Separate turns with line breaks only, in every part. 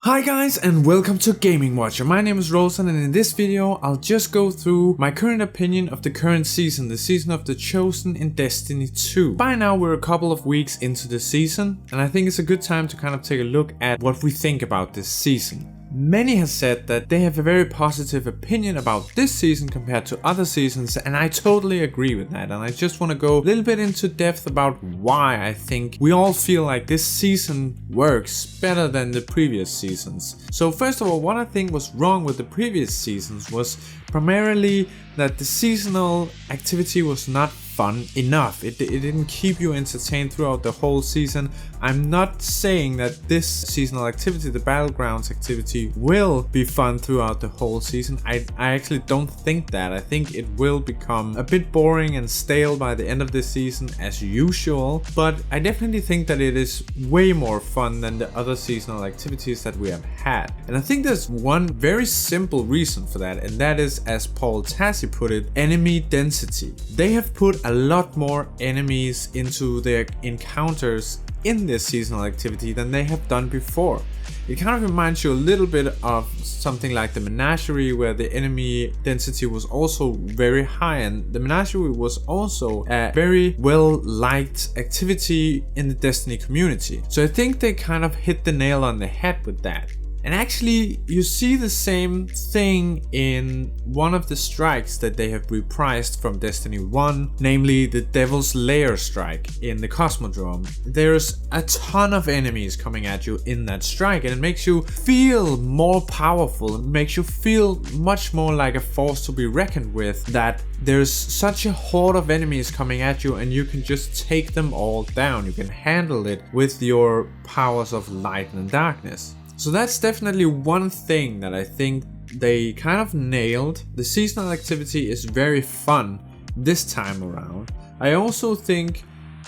Hi guys and welcome to Gaming Watcher. My name is Rosen and in this video I'll just go through my current opinion of the current season, the season of the Chosen in Destiny 2. By now we're a couple of weeks into the season and I think it's a good time to kind of take a look at what we think about this season. Many have said that they have a very positive opinion about this season compared to other seasons, and I totally agree with that, and I just want to go a little bit into depth about why I think we all feel like this season works better than the previous seasons. So first of all, what I think was wrong with the previous seasons was primarily that the seasonal activity was not fun enough. It didn't keep you entertained throughout the whole season. I'm not saying that this seasonal activity, the Battlegrounds activity, will be fun throughout the whole season. I actually don't think that. I think it will become a bit boring and stale by the end of this season as usual, but I definitely think that it is way more fun than the other seasonal activities that we have had. And I think there's one very simple reason for that, and that is, as Paul Tassi put it, enemy density. They have put a lot more enemies into their encounters in this seasonal activity than they have done before. It kind of reminds you a little bit of something like the Menagerie, where the enemy density was also very high, and the Menagerie was also a very well liked activity in the Destiny community. So I think they kind of hit the nail on the head with that. And actually, you see the same thing in one of the strikes that they have reprised from Destiny 1, namely the Devil's Lair strike in the Cosmodrome. There's a ton of enemies coming at you in that strike, and it makes you feel more powerful. It makes you feel much more like a force to be reckoned with, that there's such a horde of enemies coming at you and you can just take them all down. You can handle it with your powers of light and darkness. So that's definitely one thing that I think they kind of nailed. The seasonal activity is very fun this time around. I also think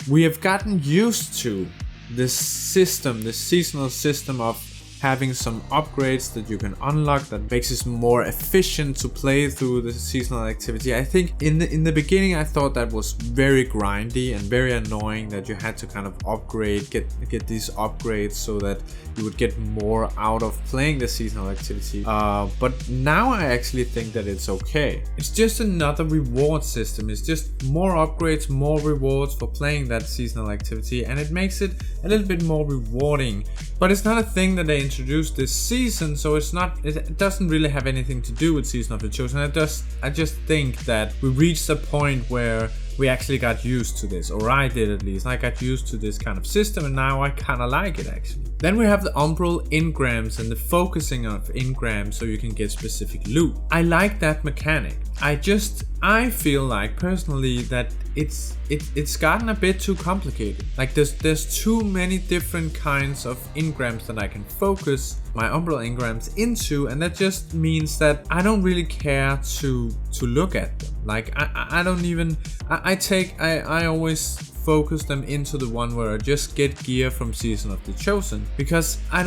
we have gotten used to this system, this seasonal system of having some upgrades that you can unlock that makes it more efficient to play through the seasonal activity. I think in the beginning I thought that was very grindy and very annoying, that you had to kind of upgrade, get these upgrades so that you would get more out of playing the seasonal activity. But now I actually think that it's okay. It's just another reward system. It's just more upgrades, more rewards for playing that seasonal activity, and it makes it a little bit more rewarding. But it's not a thing that they introduced this season, so it doesn't really have anything to do with Season of the Chosen. I just think that we reached a point where we actually got used to this, or I did at least. I got used to this kind of system and now I kind of like it actually. Then we have the Umbral engrams and the focusing of engrams so you can get specific loot. I like that mechanic. I feel like personally that it's gotten a bit too complicated. Like there's too many different kinds of engrams that I can focus my Umbral engrams into, and that just means that I don't really care to look at them. Like I always focus them into the one where I just get gear from Season of the Chosen, because I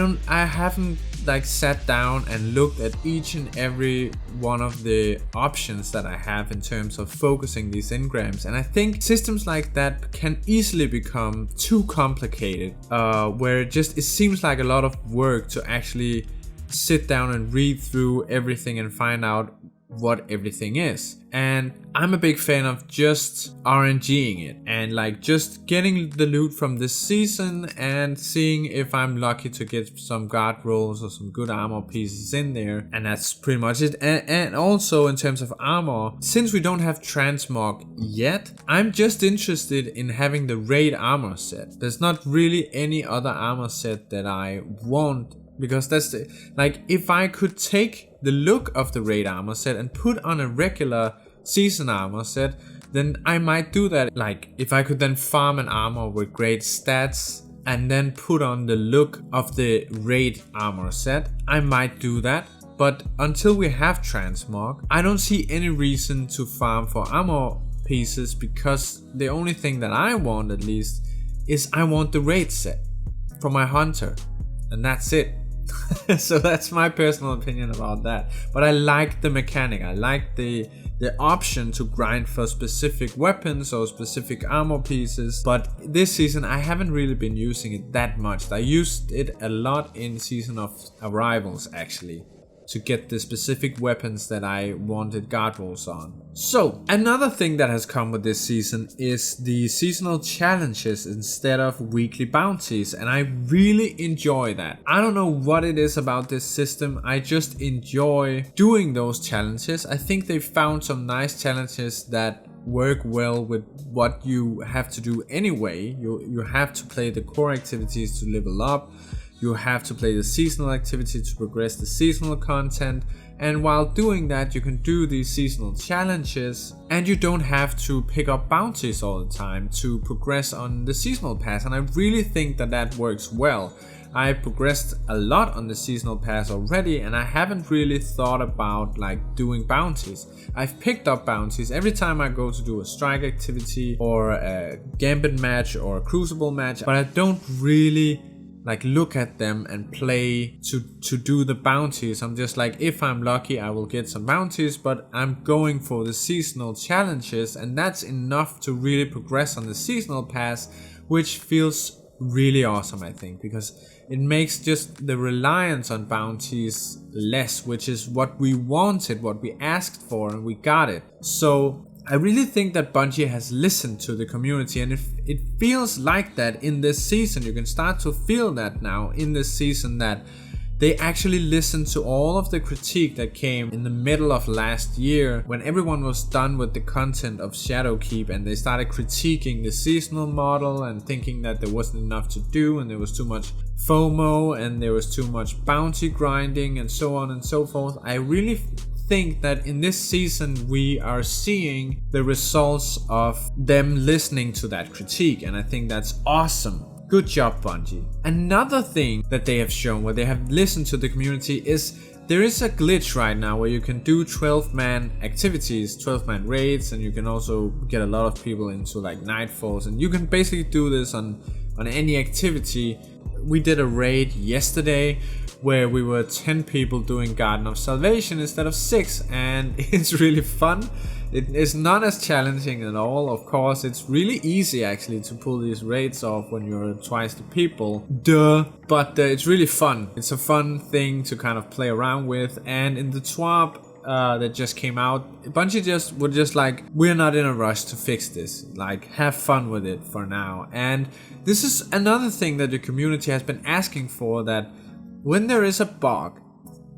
haven't like sat down and looked at each and every one of the options that I have in terms of focusing these engrams, and I think systems like that can easily become too complicated, where it seems like a lot of work to actually sit down and read through everything and find out what everything is. And I'm a big fan of just RNGing it and like just getting the loot from this season and seeing if I'm lucky to get some guard rolls or some good armor pieces in there, and that's pretty much it. And also in terms of armor, since we don't have transmog yet, I'm just interested in having the raid armor set. There's not really any other armor set that I want, because that's if I could take the look of the raid armor set and put on a regular season armor set, then I might do that. Like if I could then farm an armor with great stats and then put on the look of the raid armor set, I might do that. But until we have transmog, I don't see any reason to farm for armor pieces, because the only thing that I want, at least, is I want the raid set for my hunter, and that's it. So that's my personal opinion about that. But I like the mechanic. I like the option to grind for specific weapons or specific armor pieces. But this season I haven't really been using it that much. I used it a lot in Season of Arrivals actually, to get the specific weapons that I wanted guard rolls on. So another thing that has come with this season is the seasonal challenges instead of weekly bounties, and I really enjoy that. I don't know what it is about this system, I just enjoy doing those challenges. I think they found some nice challenges that work well with what you have to do anyway. You have to play the core activities to level up. You have to play the seasonal activity to progress the seasonal content, and while doing that you can do these seasonal challenges, and you don't have to pick up bounties all the time to progress on the seasonal pass. And I really think that works well. I progressed a lot on the seasonal pass already, and I haven't really thought about like doing bounties. I've picked up bounties every time I go to do a strike activity or a gambit match or a crucible match, but I don't really like look at them and play to do the bounties. I'm just like, if I'm lucky I will get some bounties, but I'm going for the seasonal challenges, and that's enough to really progress on the seasonal pass, which feels really awesome, I think, because it makes just the reliance on bounties less, which is what we wanted, what we asked for, and we got it. So I really think that Bungie has listened to the community, and it feels like that in this season. You can start to feel that now in this season, that they actually listened to all of the critique that came in the middle of last year when everyone was done with the content of Shadowkeep, and they started critiquing the seasonal model and thinking that there wasn't enough to do, and there was too much FOMO, and there was too much bounty grinding, and so on and so forth. I really think that in this season we are seeing the results of them listening to that critique, and I think that's awesome. Good job, Bungie. Another thing that they have shown where they have listened to the community is there is a glitch right now where you can do 12-man activities, 12-man raids, and you can also get a lot of people into like Nightfalls, and you can basically do this on any activity. We did a raid yesterday where we were 10 people doing Garden of Salvation instead of 6, and it's really fun. It is not as challenging at all. Of course, it's really easy actually to pull these raids off when you're twice the people. Duh. But it's really fun. It's a fun thing to kind of play around with. And in the TWAB that just came out, Bungie were just like, we're not in a rush to fix this. Like, have fun with it for now. And this is another thing that the community has been asking for, that when there is a bug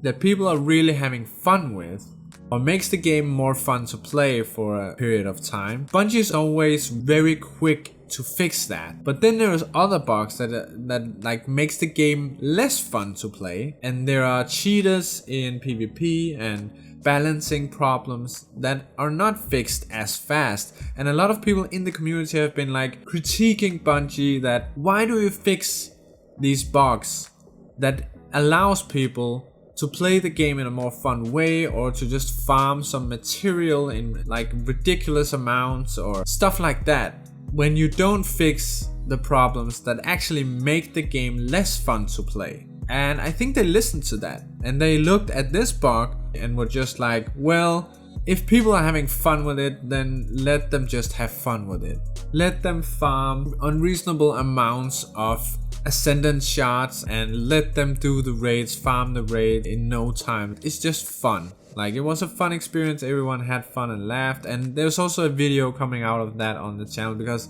that people are really having fun with, or makes the game more fun to play for a period of time, Bungie is always very quick to fix that. But then there's other bugs that like makes the game less fun to play, and there are cheaters in PvP and balancing problems that are not fixed as fast. And a lot of people in the community have been like critiquing Bungie that why do you fix these bugs that allows people to play the game in a more fun way, or to just farm some material in like ridiculous amounts or stuff like that, when you don't fix the problems that actually make the game less fun to play. And I think they listened to that, and they looked at this bug and were just like, well, if people are having fun with it, then let them just have fun with it. Let them farm unreasonable amounts of Ascendant shards and let them do the raids, farm the raid in no time. It's just fun. Like, it was a fun experience, everyone had fun and laughed, and there's also a video coming out of that on the channel, because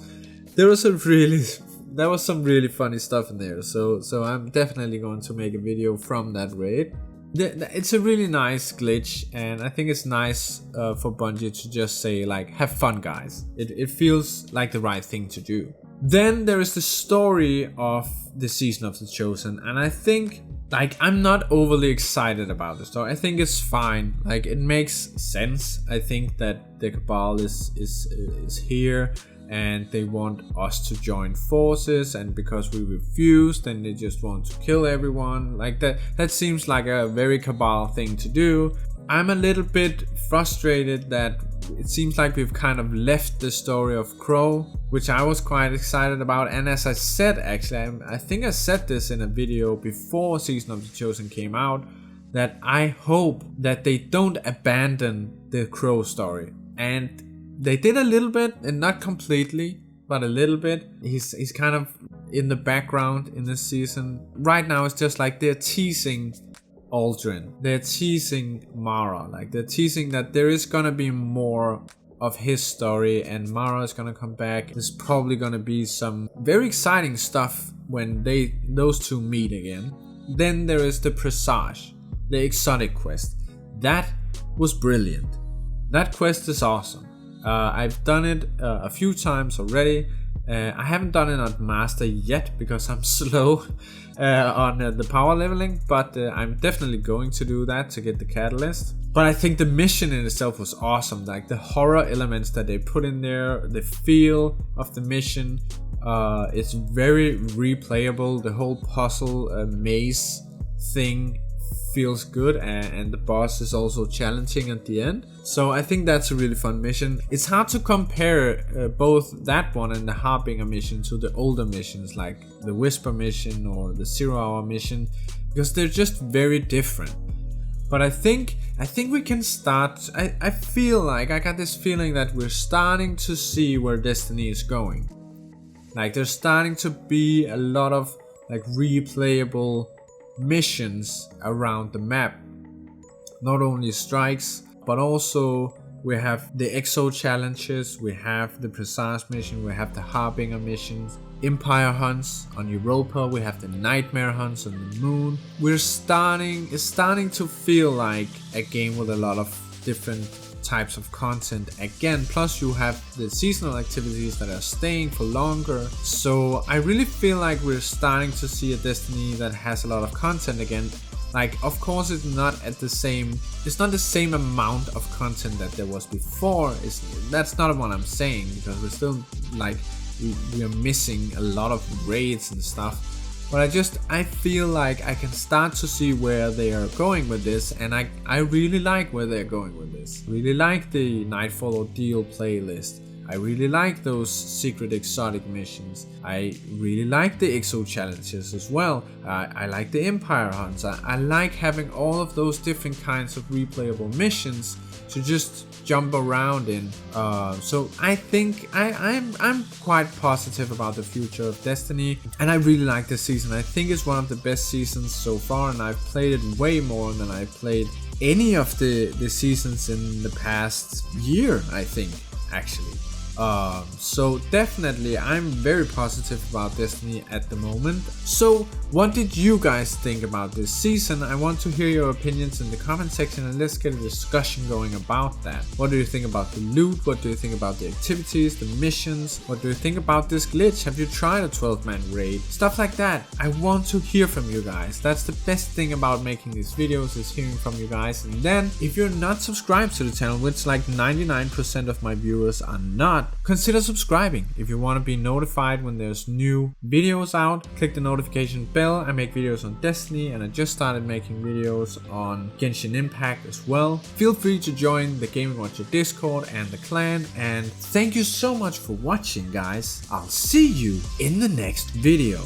there was some really funny stuff in there. So I'm definitely going to make a video from that raid. It's a really nice glitch, and I think it's nice for Bungie to just say like, have fun guys. It feels like the right thing to do. Then there is the story of the Season of the Chosen, and I think like I'm not overly excited about the story. I think it's fine, like it makes sense. I think that the Cabal is here and they want us to join forces, and because we refuse, then they just want to kill everyone. Like that seems like a very Cabal thing to do. I'm a little bit frustrated that it seems like we've kind of left the story of Crow, which I was quite excited about. And as I said, actually, I think I said this in a video before Season of the Chosen came out, that I hope that they don't abandon the Crow story. And they did a little bit, and not completely, but a little bit. He's kind of in the background in this season. Right now it's just like they're teasing Aldrin. They're teasing Mara. Like they're teasing that there is gonna be more of his story and Mara is gonna come back. There's probably gonna be some very exciting stuff when those two meet again. Then there is the Presage, the exotic quest. That was brilliant. That quest is awesome. I've done it a few times already. I haven't done it on Master yet because I'm slow on the power leveling, but I'm definitely going to do that to get the catalyst. But I think the mission in itself was awesome. Like the horror elements that they put in there, the feel of the mission, it's very replayable. The whole puzzle maze thing feels good, and the boss is also challenging at the end. So I think that's a really fun mission. It's hard to compare both that one and the Harbinger mission to the older missions like the Whisper mission or the 0 Hour mission, because they're just very different. But I think we can start. I feel like I got this feeling that we're starting to see where Destiny is going. Like there's starting to be a lot of like replayable missions around the map. Not only strikes, but also we have the Exo challenges, we have the Presage mission, we have the Harbinger missions, Empire hunts on Europa, we have the Nightmare hunts on the moon. It's starting to feel like a game with a lot of different types of content again. Plus you have the seasonal activities that are staying for longer. So I really feel like we're starting to see a Destiny that has a lot of content again. Like of course it's not the same amount of content that there was before. That's not what I'm saying, because we're still like we are missing a lot of raids and stuff. But I feel like I can start to see where they are going with this, and I really like where they're going with this. Really like the Nightfall Ordeal playlist. I really like those secret exotic missions. I really like the Exo challenges as well. I like the Empire hunts. I like having all of those different kinds of replayable missions to just jump around in. So I think I'm quite positive about the future of Destiny, and I really like this season. I think it's one of the best seasons so far, and I've played it way more than I played any of the seasons in the past year, I think, actually. So definitely I'm very positive about Destiny at the moment. So what did you guys think about this season? I want to hear your opinions in the comment section, and let's get a discussion going about that. What do you think about the loot? What do you think about the activities, the missions? What do you think about this glitch? Have you tried a 12-man raid? Stuff like that. I want to hear from you guys. That's the best thing about making these videos, is hearing from you guys. And then if you're not subscribed to the channel, which like 99% of my viewers are not, consider subscribing. If you want to be notified when there's new videos out, click the notification bell. I make videos on Destiny, and I just started making videos on Genshin Impact as well. Feel free to join the Gaming Watcher Discord and the clan, and thank you so much for watching, guys. I'll see you in the next video.